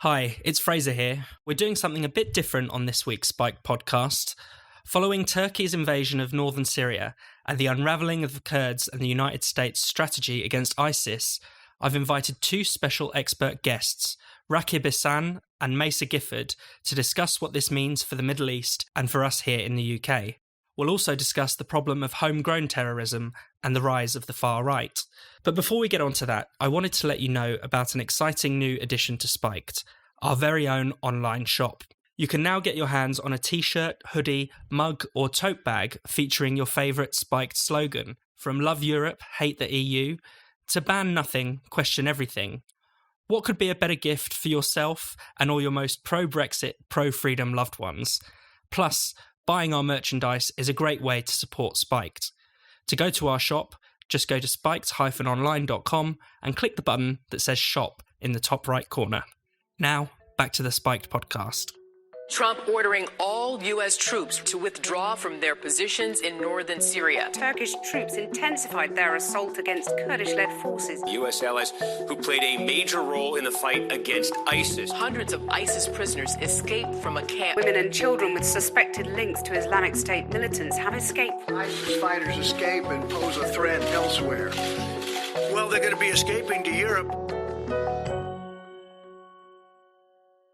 Hi, it's Fraser here. We're doing something a bit different on this week's Spiked podcast. Following Turkey's invasion of northern Syria and the unravelling of the Kurds and the United States' strategy against ISIS, I've invited two special expert guests, Rakib Ihsan and Mesa Gifford, to discuss what this means for the Middle East and for us here in the UK. We'll also discuss the problem of homegrown terrorism and the rise of the far right. But before we get on to that, I wanted to let you know about an exciting new addition to Spiked, our very own online shop. You can now get your hands on a t-shirt, hoodie, mug or tote bag featuring your favourite Spiked slogan, from Love Europe, Hate the EU, to Ban Nothing, Question Everything. What could be a better gift for yourself and all your most pro-Brexit, pro-freedom loved ones? Plus, buying our merchandise is a great way to support Spiked. To go to our shop, just go to spiked-online.com and click the button that says shop in the top right corner. Now, back to the Spiked podcast. Trump ordering all U.S. troops to withdraw from their positions in northern Syria. Turkish troops intensified their assault against Kurdish-led forces. U.S. allies who played a major role in the fight against ISIS. Hundreds of ISIS prisoners escaped from a camp. Women and children with suspected links to Islamic State militants have escaped. ISIS fighters escape and pose a threat elsewhere. Well, they're going to be escaping to Europe.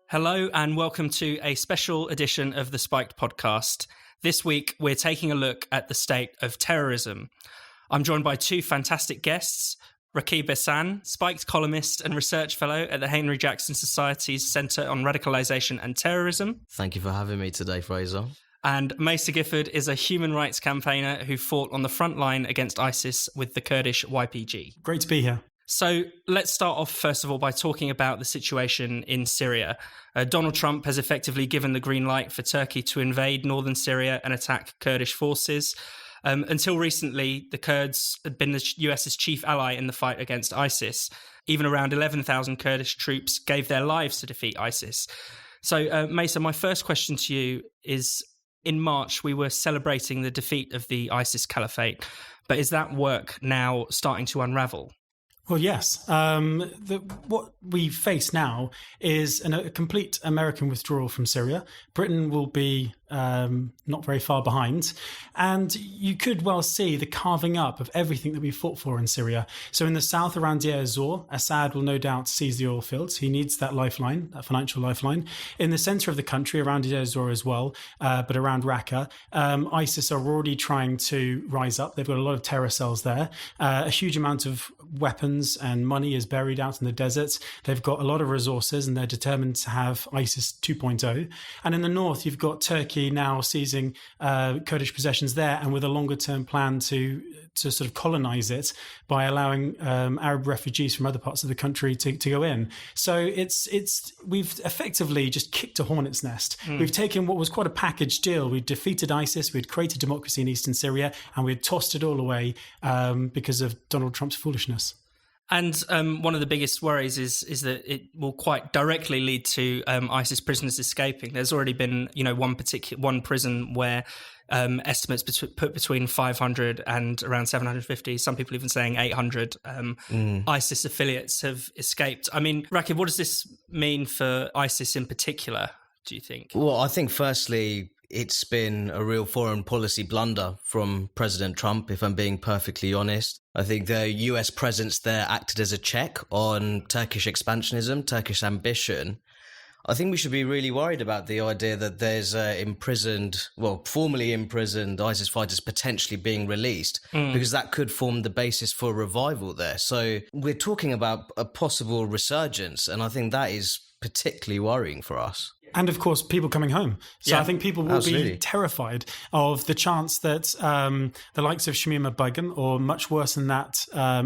Hello and welcome to a special edition of the Spiked podcast. This week, we're taking a look at the state of terrorism. I'm joined by two fantastic guests, Rakib Ihsan, Spiked columnist and research fellow at the Henry Jackson Society's Centre on Radicalisation and Terrorism. Thank you for having me today, Fraser. And Mesa Gifford is a human rights campaigner who fought on the front line against ISIS with the Kurdish YPG. Great to be here. So let's start off, first of all, by talking about the situation in Syria. Donald Trump has effectively given the green light for Turkey to invade northern Syria and attack Kurdish forces. Until recently, the Kurds had been the US's chief ally in the fight against ISIS. Even around 11,000 Kurdish troops gave their lives to defeat ISIS. So, Mesa, my first question to you is, in March, we were celebrating the defeat of the ISIS caliphate. But is that work now starting to unravel? Well, yes. What we face now is a complete American withdrawal from Syria. Britain will be not very far behind. And you could well see the carving up of everything that we fought for in Syria. So in the south around Deir Assad will no doubt seize the oil fields. He needs that lifeline, that financial lifeline. In the centre of the country, around Deir as well, but around Raqqa, ISIS are already trying to rise up. They've got a lot of terror cells there. A huge amount of weapons and money is buried out in the deserts. They've got a lot of resources and they're determined to have ISIS 2.0. And in the north, you've got Turkey now seizing Kurdish possessions there and with a longer term plan to sort of colonize it by allowing Arab refugees from other parts of the country to go in. So we've effectively just kicked a hornet's nest. We've taken what was quite a package deal. We'd defeated ISIS, we'd created democracy in eastern Syria, and we'd tossed it all away because of Donald Trump's foolishness. And one of the biggest worries is that it will quite directly lead to ISIS prisoners escaping. There's already been, one prison where estimates put between 500 and around 750. Some people even saying 800 ISIS affiliates have escaped. I mean, Rakib, what does this mean for ISIS in particular, do you think? Well, I think firstly, it's been a real foreign policy blunder from President Trump, if I'm being perfectly honest. I think the US presence there acted as a check on Turkish expansionism, Turkish ambition. I think we should be really worried about the idea that there's formerly imprisoned ISIS fighters potentially being released, because that could form the basis for revival there. So we're talking about a possible resurgence, and I think that is particularly worrying for us. And of course, people coming home. So yeah, I think people will be terrified of the chance that the likes of Shamima Begum, or much worse than that,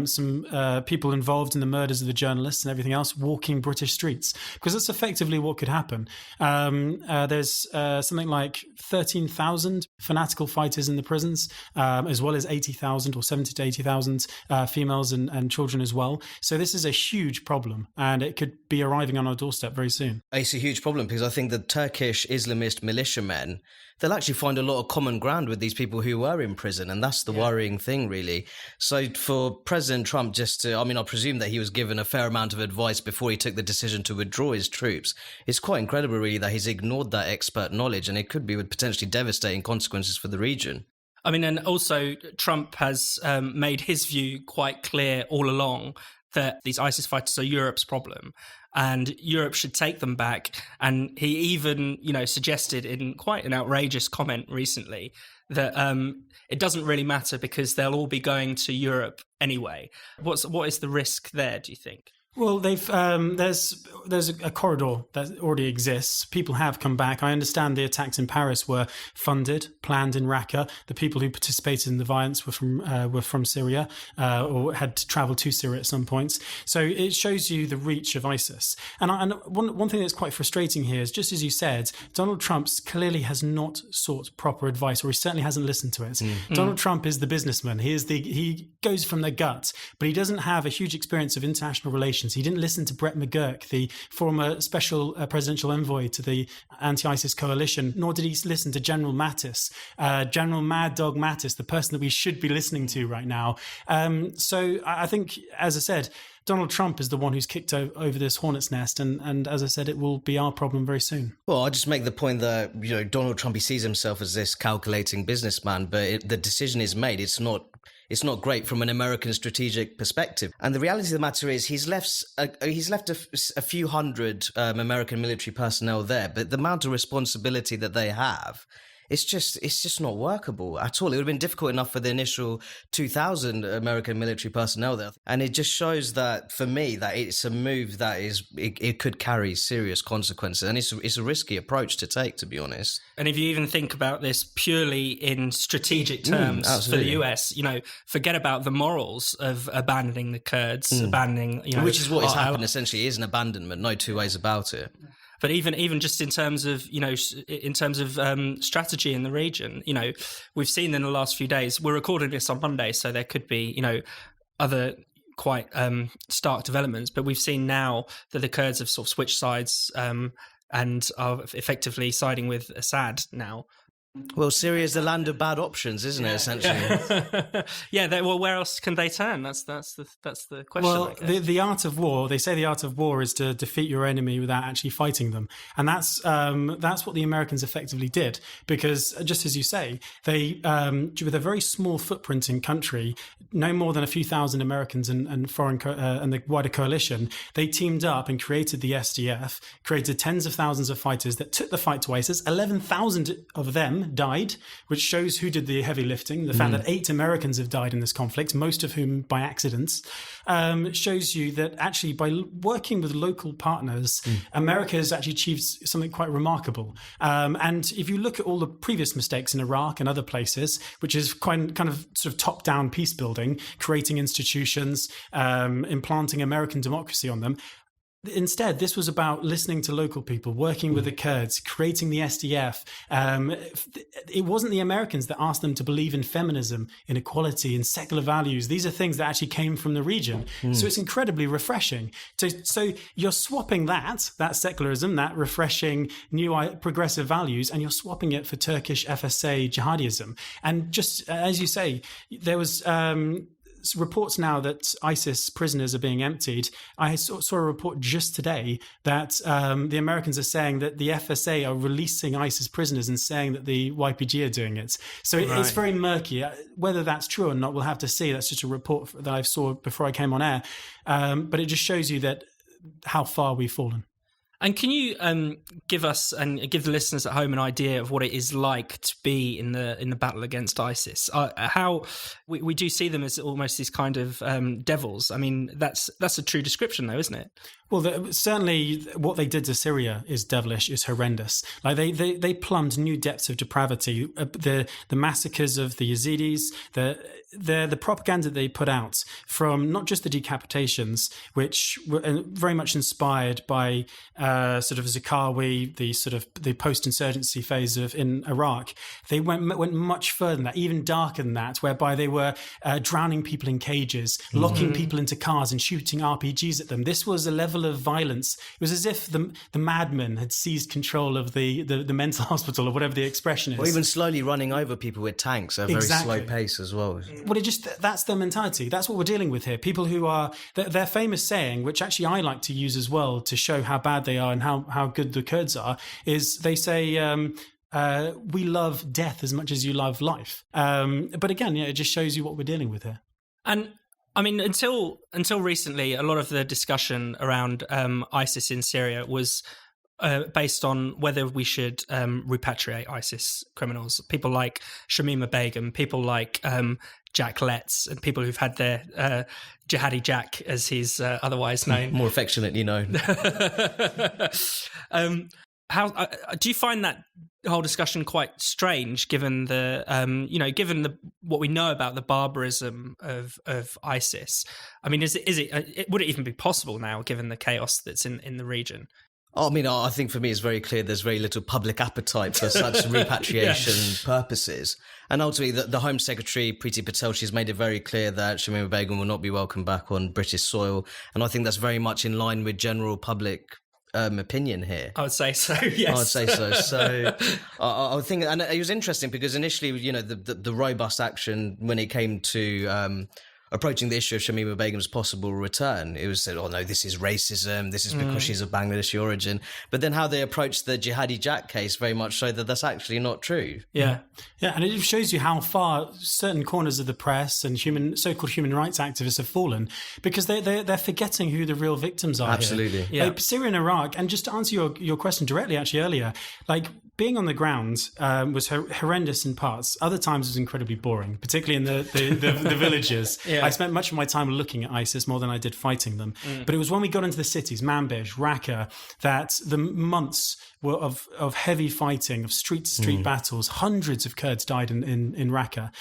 some people involved in the murders of the journalists and everything else, walking British streets. Because that's effectively what could happen. There's something like 13,000 fanatical fighters in the prisons, as well as 80,000 or 70 to 80,000 females and children as well. So this is a huge problem, and it could be arriving on our doorstep very soon. It's a huge problem because I think think the Turkish Islamist militiamen, they'll actually find a lot of common ground with these people who were in prison. And that's the worrying thing, really. So for President Trump I presume that he was given a fair amount of advice before he took the decision to withdraw his troops. It's quite incredible, really, that he's ignored that expert knowledge, and it could be with potentially devastating consequences for the region. I mean, and also Trump has made his view quite clear all along that these ISIS fighters are Europe's problem and Europe should take them back. And he even, suggested in quite an outrageous comment recently that it doesn't really matter because they'll all be going to Europe anyway. What is the risk there, do you think? Well, there's a corridor that already exists. People have come back. I understand the attacks in Paris were funded, planned in Raqqa. The people who participated in the violence were from Syria or had travelled to Syria at some points. So it shows you the reach of ISIS. And one thing that's quite frustrating here is, just as you said, Donald Trump clearly has not sought proper advice, or he certainly hasn't listened to it. Mm. Donald Trump is the businessman. He goes from the gut, but he doesn't have a huge experience of international relations. He didn't listen to Brett McGurk, the former special presidential envoy to the anti-ISIS coalition, nor did he listen to General Mattis, General Mad Dog Mattis, the person that we should be listening to right now. So I think, as I said, Donald Trump is the one who's kicked over this hornet's nest. And as I said, it will be our problem very soon. Well, I'll just make the point that, Donald Trump, he sees himself as this calculating businessman, but the decision is made. It's not great from an American strategic perspective. And the reality of the matter is he's left a few hundred American military personnel there, but the amount of responsibility that they have, it's just not workable at all. It would have been difficult enough for the initial 2,000 American military personnel there. And it just shows that, for me, that it's a move that it could carry serious consequences. And it's a risky approach to take, to be honest. And if you even think about this purely in strategic terms for the US, forget about the morals of abandoning the Kurds, abandoning, which is what has happened, essentially, is an abandonment, no two ways about it. But even just in terms of strategy in the region, we've seen in the last few days. We're recording this on Monday, so there could be other quite stark developments. But we've seen now that the Kurds have sort of switched sides and are effectively siding with Assad now. Well, Syria is the land of bad options, isn't it? Essentially, Well, where else can they turn? That's the question. Well, the art of war. They say the art of war is to defeat your enemy without actually fighting them, and that's what the Americans effectively did. Because just as you say, they with a very small footprint in country, no more than a few thousand Americans and foreign and the wider coalition, they teamed up and created the SDF, created tens of thousands of fighters that took the fight to ISIS. 11,000 of them died, which shows who did the heavy lifting. The fact that 8 Americans have died in this conflict, most of whom by accidents, shows you that actually by working with local partners, America has actually achieved something quite remarkable. And if you look at all the previous mistakes in Iraq and other places, which is kind of sort of top-down peace building, creating institutions, implanting American democracy on them, instead, this was about listening to local people, working with the Kurds, creating the SDF. It wasn't the Americans that asked them to believe in feminism, in equality, in secular values. These are things that actually came from the region. So it's incredibly refreshing. So you're swapping that secularism, that refreshing new progressive values, and you're swapping it for Turkish FSA jihadism. And just as you say, there was reports now that ISIS prisoners are being emptied. I saw a report just today that the Americans are saying that the FSA are releasing ISIS prisoners and saying that the YPG are doing it. So it's very murky. Whether that's true or not, we'll have to see. That's just a report that I saw before I came on air. But it just shows you that how far we've fallen. And can you give us and give the listeners at home an idea of what it is like to be in the battle against ISIS? How we do see them as almost these kind of devils. I mean, that's a true description, though, isn't it? Well, certainly what they did to Syria is devilish, is horrendous. Like they plumbed new depths of depravity. The massacres of the Yazidis, the propaganda they put out, from not just the decapitations, which were very much inspired by sort of Zarqawi, the post-insurgency phase in Iraq. They went much further than that, even darker than that, whereby they were drowning people in cages, locking people into cars and shooting RPGs at them. This was a level level of violence. It was as if the madmen had seized control of the mental hospital, or whatever the expression is. Or even slowly running over people with tanks at a very slow pace as well. Well, that's their mentality. That's what we're dealing with here. People who are, their famous saying, which actually I like to use as well to show how bad they are and how good the Kurds are, is they say, we love death as much as you love life. But again, it just shows you what we're dealing with here. And I mean, until recently, a lot of the discussion around ISIS in Syria was based on whether we should repatriate ISIS criminals. People like Shamima Begum, people like Jack Letts, and people who've had their Jihadi Jack, as he's otherwise known. More affectionately known. How do you find that whole discussion quite strange, given the what we know about the barbarism of ISIS? I mean, would it even be possible now, given the chaos that's in the region? I mean, I think for me it's very clear there's very little public appetite for such repatriation purposes. And ultimately, the Home Secretary, Priti Patel, she's made it very clear that Shamima Begum will not be welcomed back on British soil. And I think that's very much in line with general public opinion here. I would say so, yes. I would say so. So I think, and it was interesting because initially, the robust action when it came to approaching the issue of Shamima Begum's possible return, it was said, oh no, this is racism, this is because she's of Bangladeshi origin. But then how they approached the Jihadi Jack case very much showed that that's actually not true. Yeah, and it shows you how far certain corners of the press and so-called human rights activists have fallen, because they're forgetting who the real victims are. Absolutely. Here. Like Syria and Iraq, and just to answer your question directly actually earlier, like being on the ground was horrendous in parts. Other times it was incredibly boring, particularly in the villages. I spent much of my time looking at ISIS more than I did fighting them. But it was when we got into the cities, Manbij, Raqqa, that the months were of heavy fighting, of street-to-street battles. Hundreds of Kurds died in Raqqa.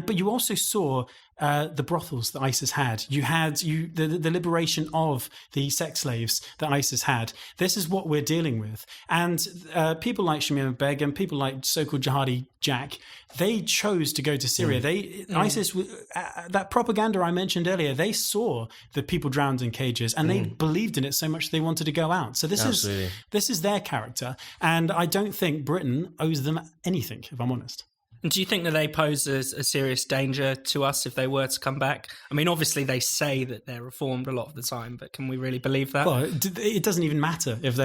But you also saw the brothels that ISIS had. You had the liberation of the sex slaves that ISIS had. This is what we're dealing with. And people like Shamima Begum, people like so-called Jihadi Jack, they chose to go to Syria. ISIS, that propaganda I mentioned earlier, they saw the people drowned in cages, and they believed in it so much they wanted to go out. So this is their character, and I don't think Britain owes them anything, if I'm honest. And do you think that they pose a serious danger to us if they were to come back? I mean, obviously they say that they're reformed a lot of the time, but can we really believe that? Well, it doesn't even matter if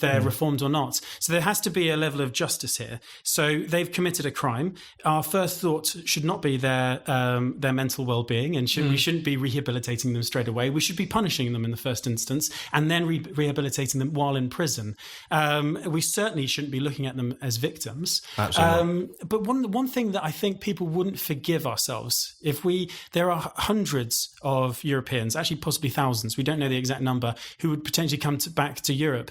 they're reformed or not. So there has to be a level of justice here. So they've committed a crime. Our first thought should not be their mental well-being, and we shouldn't be rehabilitating them straight away. We should be punishing them in the first instance, and then rehabilitating them while in prison. We certainly shouldn't be looking at them as victims. Absolutely. But one thing that I think people wouldn't forgive ourselves there are hundreds of Europeans, actually possibly thousands, we don't know the exact number, who would potentially come back to Europe.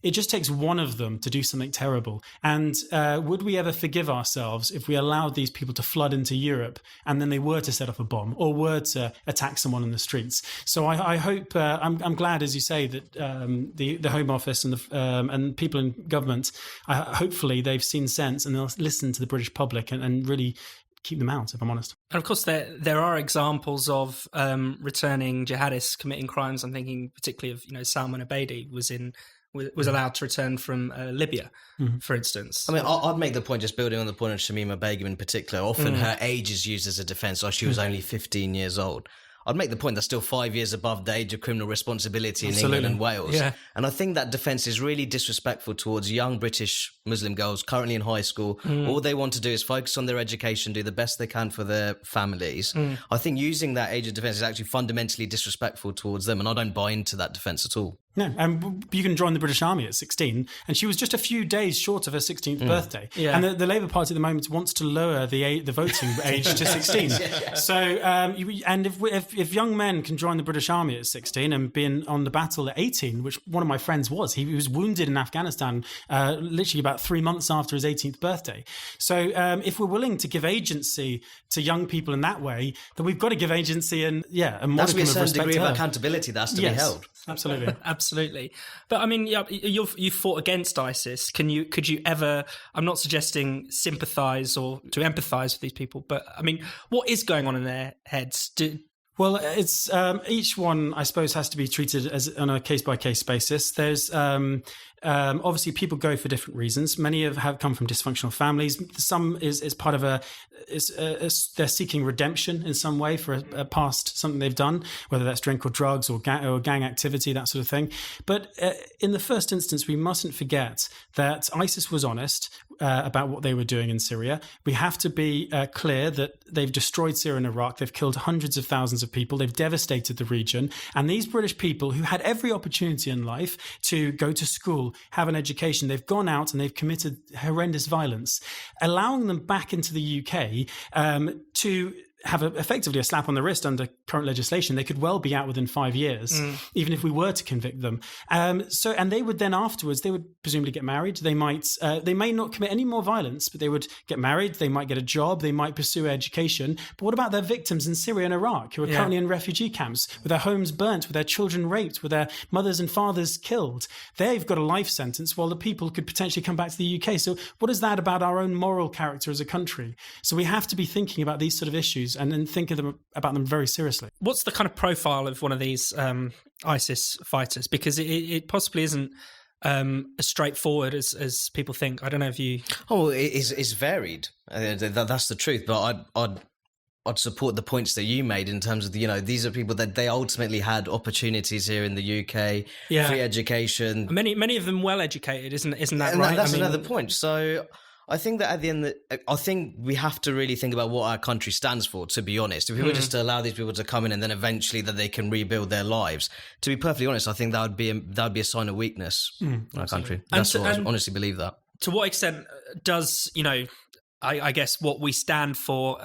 It just takes one of them to do something terrible. And would we ever forgive ourselves if we allowed these people to flood into Europe and then they were to set off a bomb or were to attack someone in the streets? So I hope, I'm glad, as you say, that the Home Office and people in government, hopefully they've seen sense and they'll listen to the British public and really keep them out, if I'm honest. And of course, there are examples of returning jihadists committing crimes. I'm thinking particularly of Salman Abedi was allowed to return from Libya, for instance. I mean, I'd make the point, just building on the point of Shamima Begum in particular, often her age is used as a defence, she was only 15 years old. I'd make the point that's still 5 years above the age of criminal responsibility in England and Wales. Yeah. And I think that defence is really disrespectful towards young British Muslim girls currently in high school. All they want to do is focus on their education, do the best they can for their families. I think using that age of defence is actually fundamentally disrespectful towards them, and I don't buy into that defence at all. No, and you can join the British Army at 16, and she was just a few days short of her 16th birthday. Yeah. And the Labour Party at the moment wants to lower the voting age to 16. So, and if young men can join the British Army at 16 and be on the battle at 18, which one of my friends was, he was wounded in Afghanistan literally about 3 months after his 18th birthday. So, if we're willing to give agency to young people in that way, then we've got to give agency and a modicum of respect. That's a certain degree of accountability that has to be held. Absolutely. Absolutely. But I mean, you fought against ISIS. Could you ever, I'm not suggesting sympathize or to empathize with these people, but I mean, what is going on in their heads? Well, it's each one, I suppose, has to be treated as on a case-by-case basis. There's obviously people go for different reasons. Many have come from dysfunctional families. Some is part of they're seeking redemption in some way for a past something they've done, whether that's drink or drugs or gang activity, that sort of thing. But in the first instance, we mustn't forget that ISIS was honest about what they were doing in Syria. We have to be clear that they've destroyed Syria and Iraq. They've killed hundreds of thousands of people. They've devastated the region. And these British people who had every opportunity in life to go to school, have an education, they've gone out and they've committed horrendous violence. Allowing them back into the UK to have effectively a slap on the wrist under current legislation, they could well be out within 5 years, even if we were to convict them. And they would then afterwards, they would presumably get married. They may not commit any more violence, but they would get married. They might get a job. They might pursue education. But what about their victims in Syria and Iraq who are currently in refugee camps, with their homes burnt, with their children raped, with their mothers and fathers killed? They've got a life sentence while the people could potentially come back to the UK. So what is that about our own moral character as a country? So we have to be thinking about these sort of issues and then think about them very seriously. What's the kind of profile of one of these ISIS fighters? Because it possibly isn't as straightforward as people think. I don't know if you... Oh, it's varied. That's the truth. But I'd support the points that you made in terms of, these are people that they ultimately had opportunities here in the UK, free education. Many of them well educated, isn't that right? That's another point. So I think that at the end, I think we have to really think about what our country stands for, to be honest. If we were just to allow these people to come in and then eventually that they can rebuild their lives, to be perfectly honest, I think that would be a sign of weakness in our country. I honestly believe that. To what extent does, I guess what we stand for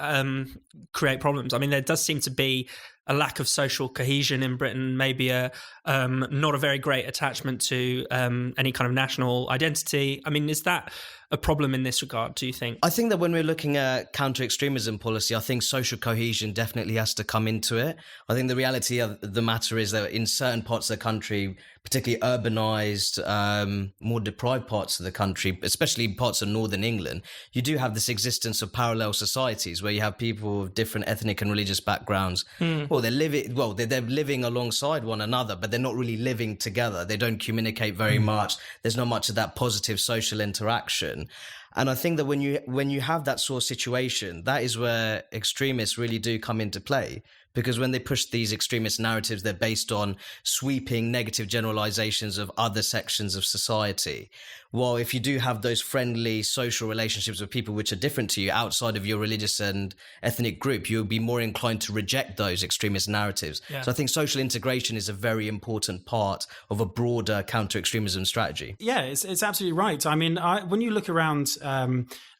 create problems? I mean, there does seem to be a lack of social cohesion in Britain, maybe not a very great attachment to any kind of national identity. I mean, is that a problem in this regard, do you think? I think that when we're looking at counter-extremism policy, I think social cohesion definitely has to come into it. I think the reality of the matter is that in certain parts of the country, particularly urbanised, more deprived parts of the country, especially parts of northern England, you do have this existence of parallel societies where you have people of different ethnic and religious backgrounds. Well, they're living alongside one another, but they're not really living together. They don't communicate very much. There's not much of that positive social interaction. And I think that when you have that sort of situation, that is where extremists really do come into play. Because when they push these extremist narratives, they're based on sweeping negative generalizations of other sections of society. While if you do have those friendly social relationships with people which are different to you outside of your religious and ethnic group, you'll be more inclined to reject those extremist narratives. Yeah. So I think social integration is a very important part of a broader counter-extremism strategy. Yeah, it's absolutely right. I mean, when you look around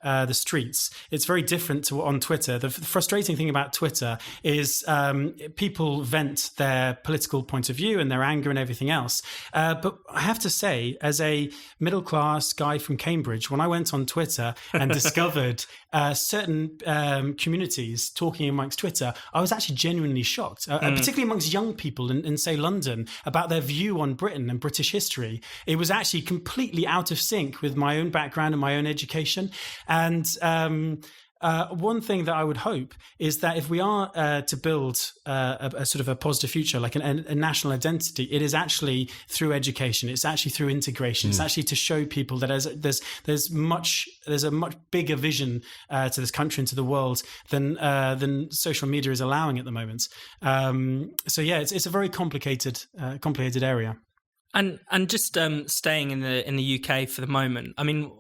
the streets, it's very different to on Twitter. The frustrating thing about Twitter is people vent their political point of view and their anger and everything else. But I have to say, as a middle-class guy from Cambridge, when I went on Twitter and discovered certain communities talking amongst Twitter, I was actually genuinely shocked, particularly amongst young people in, say, London, about their view on Britain and British history. It was actually completely out of sync with my own background and my own education. And one thing that I would hope is that if we are to build a sort of a positive future, like a national identity, it is actually through education. It's actually through integration. It's actually to show people that there's a much bigger vision to this country and to the world than social media is allowing at the moment. So yeah, it's a very complicated area. And just staying in the UK for the moment, I mean,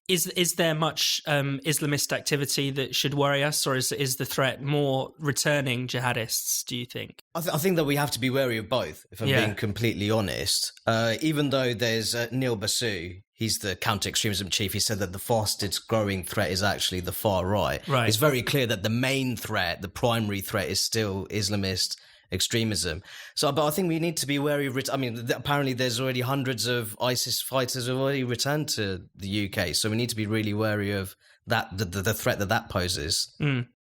is there much Islamist activity that should worry us, or is the threat more returning jihadists, do you think? I think that we have to be wary of both, if I'm being completely honest. Even though there's Neil Basu, he's the counter-extremism chief, he said that the fastest growing threat is actually the far right. It's very clear that the main threat, the primary threat, is still Islamist extremism. But I think we need to be wary of apparently there's already hundreds of ISIS fighters who have already returned to the UK, so we need to be really wary of that, the threat that poses.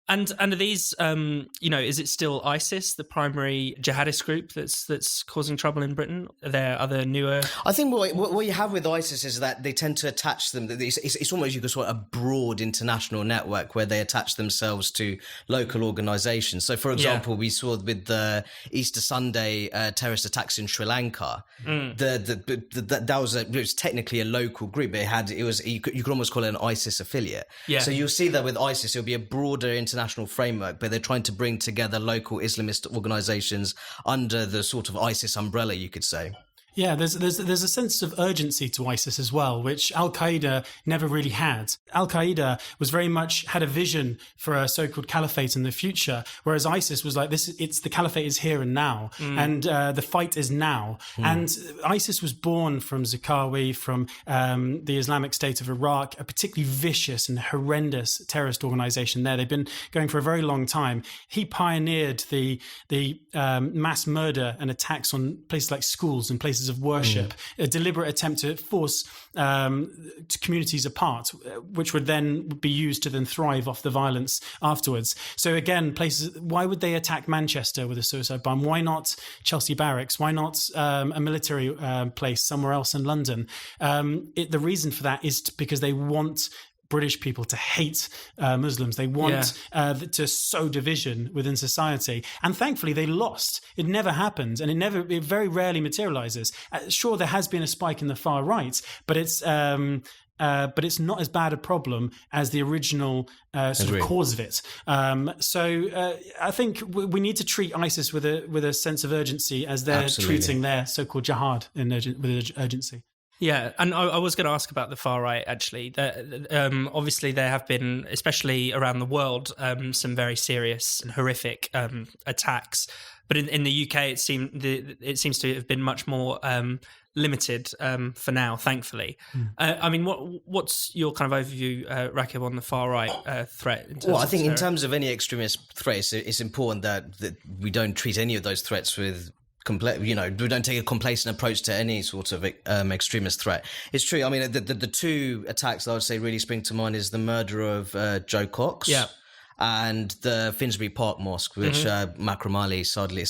And are these, is it still ISIS, the primary jihadist group that's causing trouble in Britain? Are there other newer? I think what you have with ISIS is that they tend to attach them. It's almost, you could sort of a broad international network where they attach themselves to local organisations. So, for example, we saw with the Easter Sunday terrorist attacks in Sri Lanka. It was technically a local group. You could almost call it an ISIS affiliate. Yeah. So you'll see that with ISIS, it'll be a broader international framework, but they're trying to bring together local Islamist organizations under the sort of ISIS umbrella, you could say. Yeah, there's a sense of urgency to ISIS as well, which Al-Qaeda never really had. Al-Qaeda was very much had a vision for a so-called caliphate in the future, whereas ISIS was like, the caliphate is here and now, and the fight is now. And ISIS was born from Zarqawi, from the Islamic State of Iraq, a particularly vicious and horrendous terrorist organization there. They've been going for a very long time. He pioneered the mass murder and attacks on places like schools and places of worship, a deliberate attempt to force communities apart, which would then be used to then thrive off the violence afterwards. So again, why would they attack Manchester with a suicide bomb? Why not Chelsea Barracks? Why not a military place somewhere else in London? The reason for that is because they want British people to hate Muslims. They want to sow division within society. And thankfully, they lost. It never happened, and it very rarely materializes. Sure, there has been a spike in the far right, but it's not as bad a problem as the original sort of cause of it. So I think we need to treat ISIS with a sense of urgency as they're treating their so-called jihad with urgency. Yeah, and I was going to ask about the far right, actually. Obviously, there have been, especially around the world, some very serious and horrific attacks. But in the UK, it seems to have been much more limited for now, thankfully. I mean, what's your kind of overview, Rakib, on the far right threat? I think in terms of any extremist threats, it's important that we don't treat any of those threats with we don't take a complacent approach to any sort of extremist threat. It's true. I mean, the two attacks that I would say really spring to mind is the murder of Joe Cox. Yeah. And the Finsbury Park Mosque, which Makram Ali sadly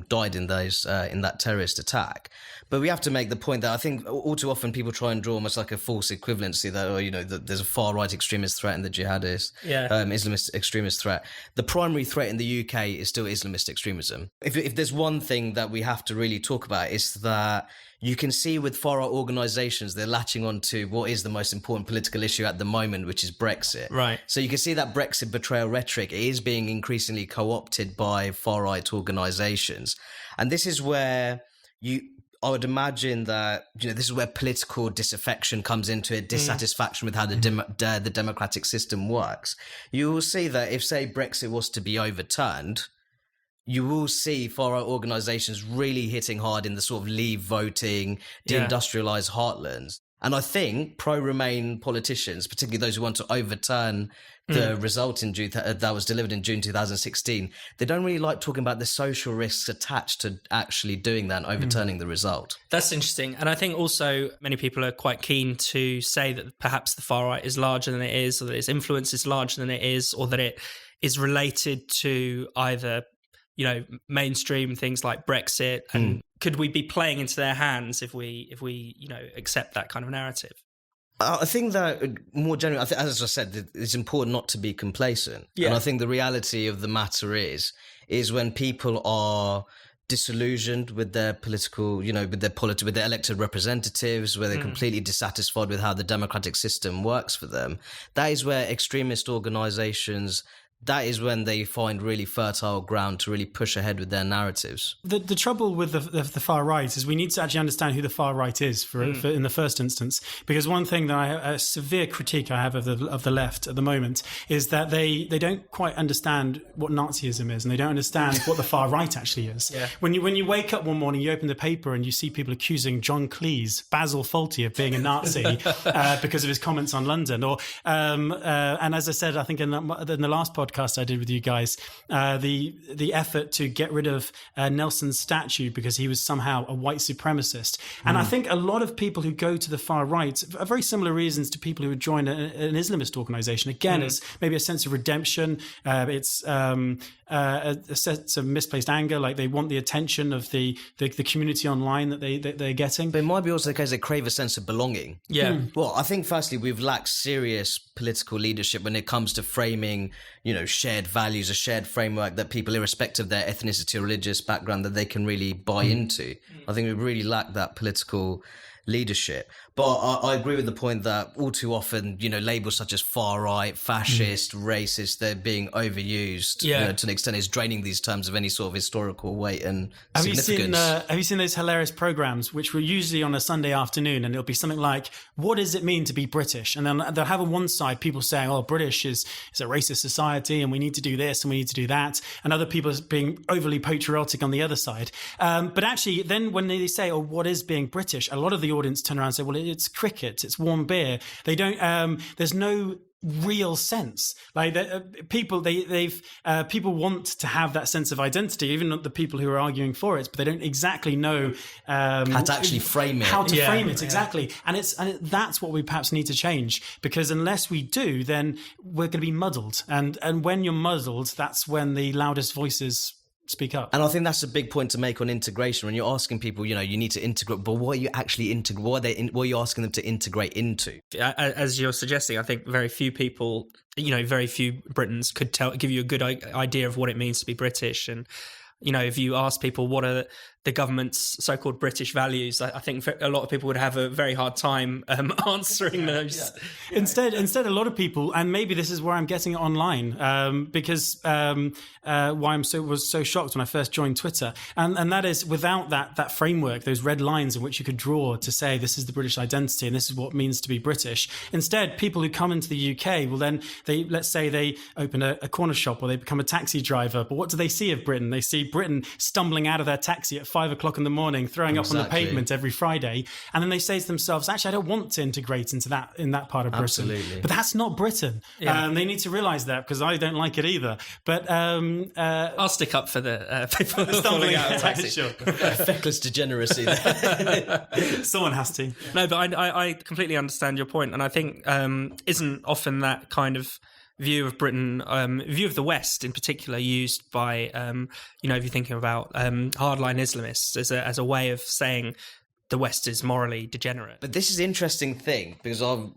died in that terrorist attack. But we have to make the point that I think all too often people try and draw almost like a false equivalency that there's a far right extremist threat and the jihadist Islamist extremist threat. The primary threat in the UK is still Islamist extremism. If there's one thing that we have to really talk about, is that you can see with far right organisations, they're latching on to what is the most important political issue at the moment, which is Brexit. Right. So you can see that Brexit betrayal rhetoric is being increasingly co-opted by far right organisations. And this is where I would imagine that, this is where political disaffection comes into it, dissatisfaction with how the democratic system works. You will see that if, say, Brexit was to be overturned, you will see far-right organisations really hitting hard in the sort of leave voting, deindustrialised heartlands. And I think pro-Remain politicians, particularly those who want to overturn the result in June that was delivered in June 2016, they don't really like talking about the social risks attached to actually doing that and overturning the result. That's interesting. And I think also many people are quite keen to say that perhaps the far right is larger than it is, or that its influence is larger than it is, or that it is related to either mainstream things like Brexit, and could we be playing into their hands if we accept that kind of narrative? I think that more generally, as I said, it's important not to be complacent. Yeah. And I think the reality of the matter is when people are disillusioned with their political, with their elected representatives, where they're completely dissatisfied with how the democratic system works for them, that is where extremist organisations, that is when they find really fertile ground to really push ahead with their narratives. The trouble with the far right is we need to actually understand who the far right is for in the first instance, because one thing that a severe critique I have of the left at the moment is that they don't quite understand what Nazism is, and they don't understand what the far right actually is. Yeah. When you wake up one morning, you open the paper and you see people accusing John Cleese, Basil Fawlty, of being a Nazi because of his comments on London, or and as I said, I think in the last podcast, podcast I did with you guys, the effort to get rid of Nelson's statue because he was somehow a white supremacist. And I think a lot of people who go to the far right are very similar reasons to people who would join an Islamist organization. Again, it's maybe a sense of redemption. It's a sense of misplaced anger, like they want the attention of the community online that they're getting. But it might be also the case they crave a sense of belonging. Yeah. Well, I think firstly we've lacked serious political leadership when it comes to framing, shared values, a shared framework that people, irrespective of their ethnicity or religious background, that they can really buy into. I think we really lack that political leadership. But I agree with the point that all too often, labels such as far right, fascist, racist, they're being overused to an extent. It's draining these terms of any sort of historical weight and significance. Have you seen those hilarious programs, which were usually on a Sunday afternoon, and it'll be something like, what does it mean to be British? And then they'll have on one side people saying, oh, British is a racist society and we need to do this and we need to do that. And other people being overly patriotic on the other side. But actually, then when they say, oh, what is being British? A lot of the audience turn around and say, well, it's cricket, it's warm beer. They don't. There's no real sense. Like people want to have that sense of identity, even not the people who are arguing for it, but they don't exactly know how to actually frame it. Frame it exactly, and that's what we perhaps need to change, because unless we do, then we're going to be muddled, and when you're muddled, that's when the loudest voices speak up. And I think that's a big point to make on integration. When you're asking people, you need to integrate, but what are you actually what are you asking them to integrate into? As you're suggesting, I think very few people, very few Britons could give you a good idea of what it means to be British. And if you ask people what are the government's so-called British values, I think a lot of people would have a very hard time answering those. Yeah. Instead, a lot of people, and maybe this is where I'm getting it online, because why I was so shocked when I first joined Twitter, and that is without that framework, those red lines in which you could draw to say this is the British identity and this is what it means to be British. Instead, people who come into the UK, well, then let's say they open a corner shop or they become a taxi driver. But what do they see of Britain? They see Britain stumbling out of their taxi at 5 o'clock in the morning, throwing up on the pavement every Friday, and then they say to themselves, actually, I don't want to integrate into that part of Britain. Absolutely. But that's not Britain. Yeah. They need to realise that, because I don't like it either. But I'll stick up for the people stumbling out of taxi. Sure. Feckless degeneracy there. Someone has to. No, but I completely understand your point, and I think isn't often that kind of view of Britain, view of the West in particular, used by, if you're thinking about hardline Islamists as a way of saying the West is morally degenerate. But this is an interesting thing, because I've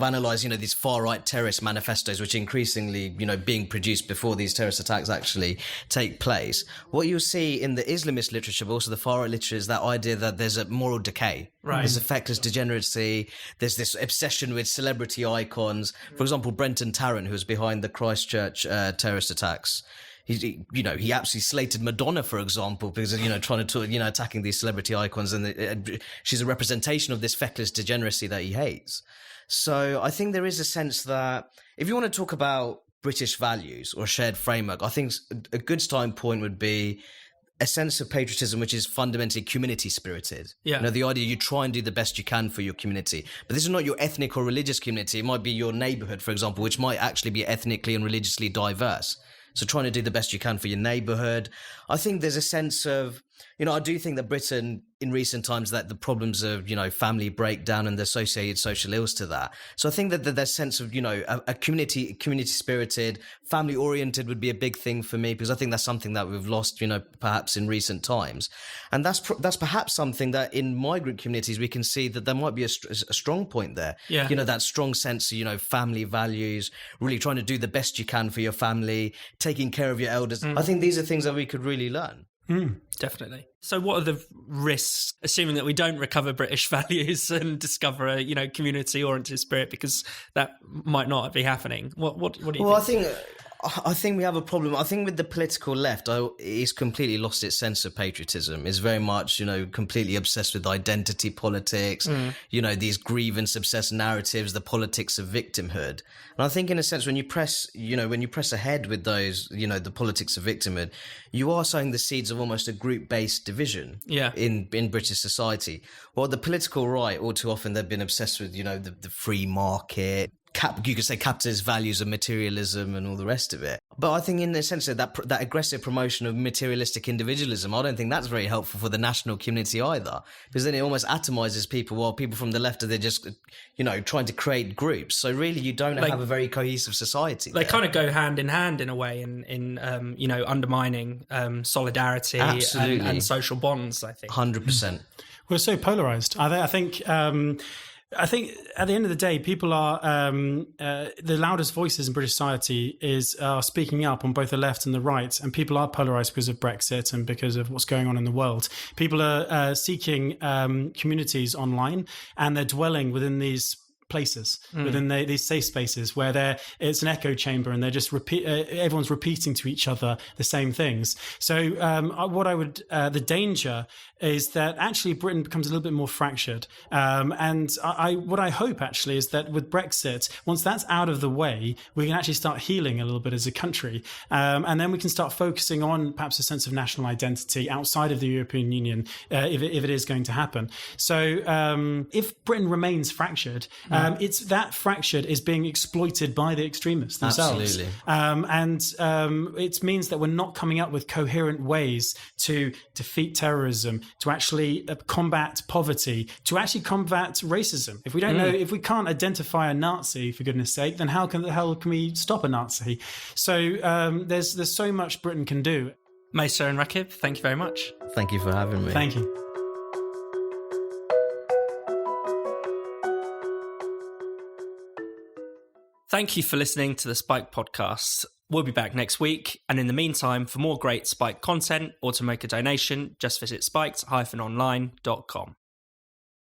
analysed, these far-right terrorist manifestos, which increasingly, being produced before these terrorist attacks actually take place. What you'll see in the Islamist literature, but also the far-right literature, is that idea that there's a moral decay. Right. There's a feckless degeneracy. There's this obsession with celebrity icons. For example, Brenton Tarrant, who was behind the Christchurch terrorist attacks, he absolutely slated Madonna, for example, because trying to attacking these celebrity icons, and she's a representation of this feckless degeneracy that he hates. So I think there is a sense that if you want to talk about British values or a shared framework, I think a good starting point would be a sense of patriotism which is fundamentally community spirited. Yeah. The idea you try and do the best you can for your community. But this is not your ethnic or religious community. It might be your neighbourhood, for example, which might actually be ethnically and religiously diverse. So trying to do the best you can for your neighbourhood. I think there's a sense of, I do think that Britain in recent times, that the problems of, family breakdown and the associated social ills to that. So I think that there's a sense of, a community spirited, family oriented would be a big thing for me, because I think that's something that we've lost, perhaps in recent times. And that's perhaps something that in migrant communities, we can see that there might be a strong point there. Yeah. That strong sense of, family values, really trying to do the best you can for your family, taking care of your elders. I think these are things that we could really learn. Definitely. So what are the risks, assuming that we don't recover British values and discover a, community-oriented spirit, because that might not be happening? What do you think? I think we have a problem. I think with the political left, it's completely lost its sense of patriotism. It's very much, completely obsessed with identity politics, these grievance-obsessed narratives, the politics of victimhood. And I think in a sense, when you press ahead with those, the politics of victimhood, you are sowing the seeds of almost a group-based division in British society. Well, the political right, all too often, they've been obsessed with, the free market, you could say capitalist values of materialism and all the rest of it. But I think in the sense of that aggressive promotion of materialistic individualism, I don't think that's very helpful for the national community either, because then it almost atomizes people, while people from the left are just, trying to create groups. So really you don't have a very cohesive society. They kind of go hand in hand in a way in undermining solidarity and social bonds, I think. 100%. We're so polarized. I think at the end of the day, people are the loudest voices in British society are speaking up on both the left and the right, and people are polarised because of Brexit and because of what's going on in the world. People are seeking communities online, and they're dwelling within these places, within these safe spaces where it's an echo chamber, and they're just everyone's repeating to each other the same things. So the danger is that actually Britain becomes a little bit more fractured. And what I hope actually is that with Brexit, once that's out of the way, we can actually start healing a little bit as a country. And then we can start focusing on perhaps a sense of national identity outside of the European Union, if it is going to happen. So if Britain remains fractured, it's that fractured is being exploited by the extremists themselves. Absolutely. It means that we're not coming up with coherent ways to defeat terrorism, to actually combat poverty, to actually combat racism. If we don't know, if we can't identify a Nazi, for goodness sake, then how the hell can we stop a Nazi? So there's so much Britain can do. Mesa and Rakib, thank you very much. Thank you for having me. Thank you. Thank you for listening to the Spike podcast. We'll be back next week. And in the meantime, for more great Spike content or to make a donation, just visit spiked-online.com.